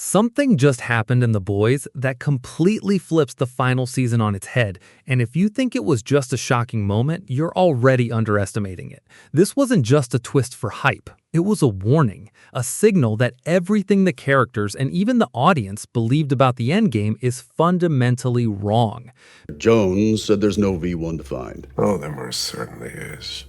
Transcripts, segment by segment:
Something just happened in The Boys that completely flips the final season on its head, and if you think it was just a shocking moment, you're already underestimating it. This wasn't just a twist for hype. It was a warning, a signal that everything the characters and even the audience believed about the endgame is fundamentally wrong. Jones said there's no V1 to find. Oh, there most certainly is.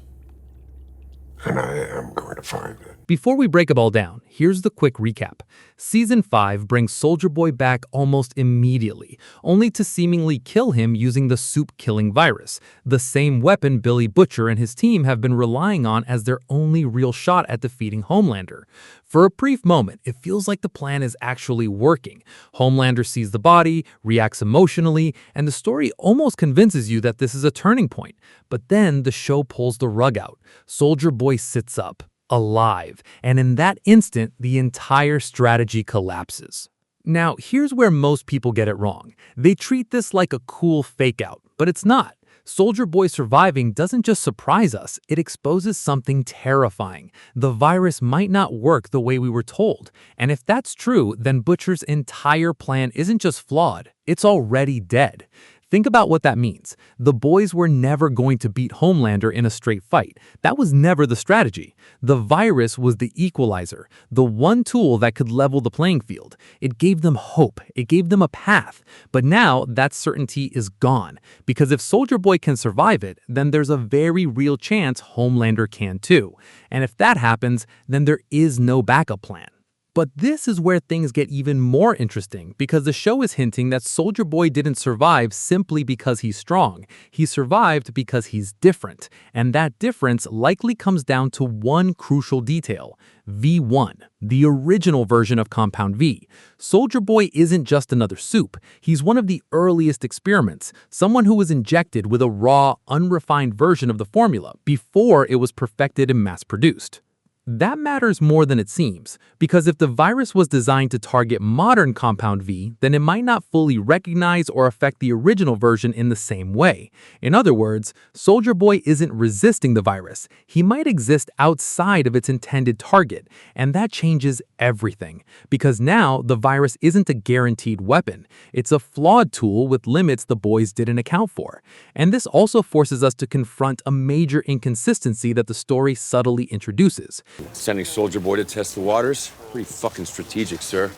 And I am going to find it. Before we break it all down, here's the quick recap. Season 5 brings Soldier Boy back almost immediately, only to seemingly kill him using the supe-killing virus, the same weapon Billy Butcher and his team have been relying on as their only real shot at defeating Homelander. For a brief moment, it feels like the plan is actually working. Homelander sees the body, reacts emotionally, and the story almost convinces you that this is a turning point. But then the show pulls the rug out. Soldier Boy sits up, alive, and in that instant, the entire strategy collapses. Now, here's where most people get it wrong. They treat this like a cool fake-out, but it's not. Soldier Boy surviving doesn't just surprise us, it exposes something terrifying. The virus might not work the way we were told. And if that's true, then Butcher's entire plan isn't just flawed, it's already dead. Think about what that means. The boys were never going to beat Homelander in a straight fight. That was never the strategy. The virus was the equalizer, the one tool that could level the playing field. It gave them hope. It gave them a path. But now that certainty is gone, because if Soldier Boy can survive it, then there's a very real chance Homelander can too. And if that happens, then there is no backup plan. But this is where things get even more interesting, because the show is hinting that Soldier Boy didn't survive simply because he's strong. He survived because he's different, and that difference likely comes down to one crucial detail: V1, the original version of Compound V. Soldier Boy isn't just another supe. He's one of the earliest experiments, someone who was injected with a raw, unrefined version of the formula before it was perfected and mass-produced. That matters more than it seems, because if the virus was designed to target modern Compound V, then it might not fully recognize or affect the original version in the same way. In other words, Soldier Boy isn't resisting the virus. He might exist outside of its intended target, and that changes everything, because now the virus isn't a guaranteed weapon. It's a flawed tool with limits the boys didn't account for. And this also forces us to confront a major inconsistency that the story subtly introduces. Sending Soldier Boy to test the waters? Pretty fucking strategic, sir.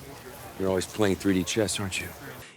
You're always playing 3D chess, aren't you?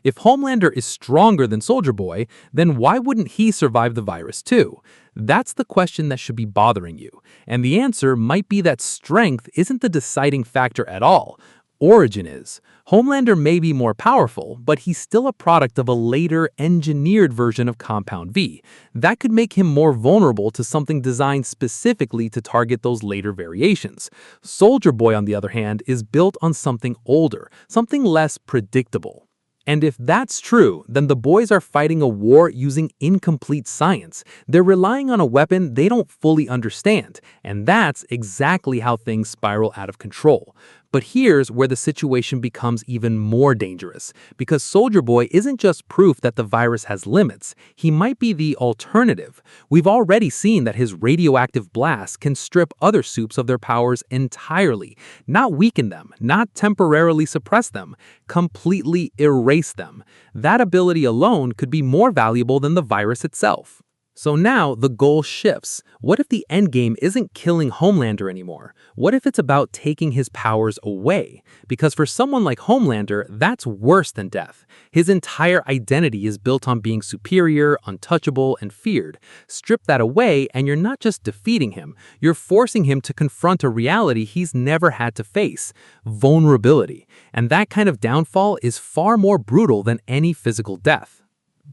If Homelander is stronger than Soldier Boy, then why wouldn't he survive the virus too? That's the question that should be bothering you. And the answer might be that strength isn't the deciding factor at all. Origin is. Homelander may be more powerful, but he's still a product of a later, engineered version of Compound V. That could make him more vulnerable to something designed specifically to target those later variations. Soldier Boy, on the other hand, is built on something older, something less predictable. And if that's true, then the boys are fighting a war using incomplete science. They're relying on a weapon they don't fully understand, and that's exactly how things spiral out of control. But here's where the situation becomes even more dangerous, because Soldier Boy isn't just proof that the virus has limits. He might be the alternative. We've already seen that his radioactive blast can strip other supes of their powers entirely, not weaken them, not temporarily suppress them, completely erase them. That ability alone could be more valuable than the virus itself. So now the goal shifts. What if the endgame isn't killing Homelander anymore? What if it's about taking his powers away? Because for someone like Homelander, that's worse than death. His entire identity is built on being superior, untouchable, and feared. Strip that away and you're not just defeating him, you're forcing him to confront a reality he's never had to face: vulnerability. And that kind of downfall is far more brutal than any physical death.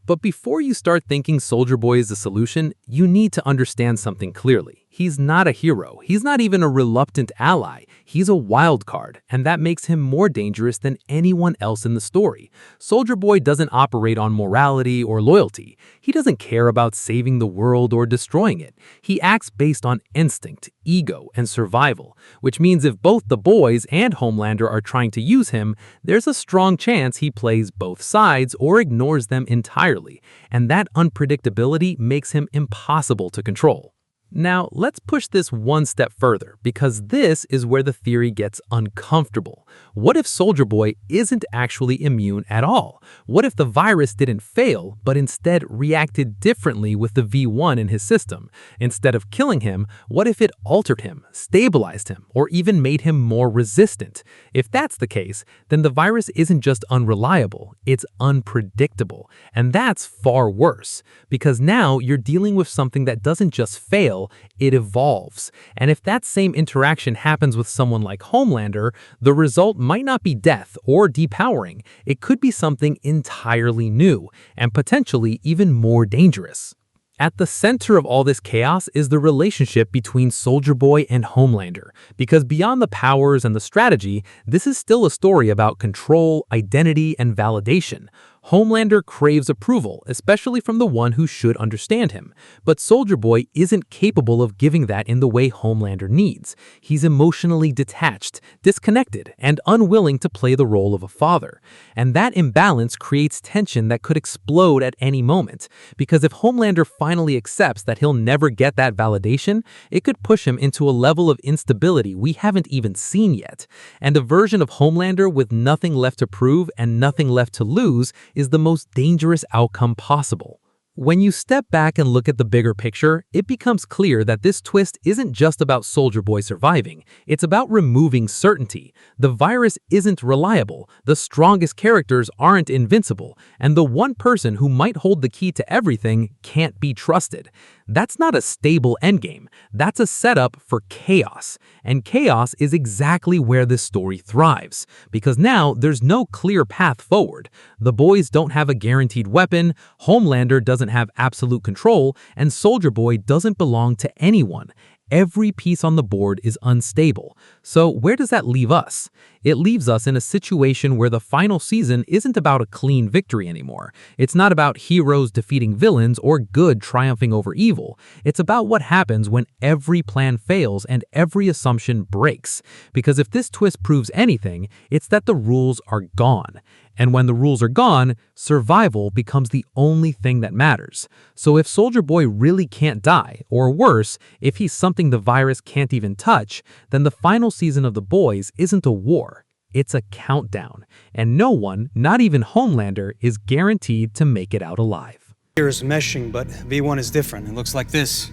But before you start thinking Soldier Boy is the solution, you need to understand something clearly. He's not a hero. He's not even a reluctant ally. He's a wild card, and that makes him more dangerous than anyone else in the story. Soldier Boy doesn't operate on morality or loyalty. He doesn't care about saving the world or destroying it. He acts based on instinct, ego, and survival, which means if both the boys and Homelander are trying to use him, there's a strong chance he plays both sides or ignores them entirely, and that unpredictability makes him impossible to control. Now, let's push this one step further, because this is where the theory gets uncomfortable. What if Soldier Boy isn't actually immune at all? What if the virus didn't fail, but instead reacted differently with the V1 in his system? Instead of killing him, what if it altered him, stabilized him, or even made him more resistant? If that's the case, then the virus isn't just unreliable, it's unpredictable. And that's far worse, because now you're dealing with something that doesn't just fail, it evolves. And if that same interaction happens with someone like Homelander, the result might not be death or depowering. It could be something entirely new, and potentially even more dangerous. At the center of all this chaos is the relationship between Soldier Boy and Homelander, because beyond the powers and the strategy, this is still a story about control, identity, and validation. Homelander craves approval, especially from the one who should understand him. But Soldier Boy isn't capable of giving that in the way Homelander needs. He's emotionally detached, disconnected, and unwilling to play the role of a father. And that imbalance creates tension that could explode at any moment. Because if Homelander finally accepts that he'll never get that validation, it could push him into a level of instability we haven't even seen yet. And a version of Homelander with nothing left to prove and nothing left to lose is the most dangerous outcome possible. When you step back and look at the bigger picture, it becomes clear that this twist isn't just about Soldier Boy surviving. It's about removing certainty. The virus isn't reliable, the strongest characters aren't invincible, and the one person who might hold the key to everything can't be trusted. That's not a stable endgame. That's a setup for chaos. And chaos is exactly where this story thrives, because now there's no clear path forward. The boys don't have a guaranteed weapon, Homelander doesn't have absolute control, and Soldier Boy doesn't belong to anyone. Every piece on the board is unstable. So where does that leave us? It leaves us in a situation where the final season isn't about a clean victory anymore. It's not about heroes defeating villains or good triumphing over evil. It's about what happens when every plan fails and every assumption breaks. Because if this twist proves anything, it's that the rules are gone. And when the rules are gone, survival becomes the only thing that matters. So if Soldier Boy really can't die, or worse, if he's something the virus can't even touch, then the final season of The Boys isn't a war. It's a countdown. And no one, not even Homelander, is guaranteed to make it out alive. Here is meshing, but V1 is different. It looks like this.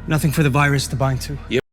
Nothing for the virus to bind to. Yep.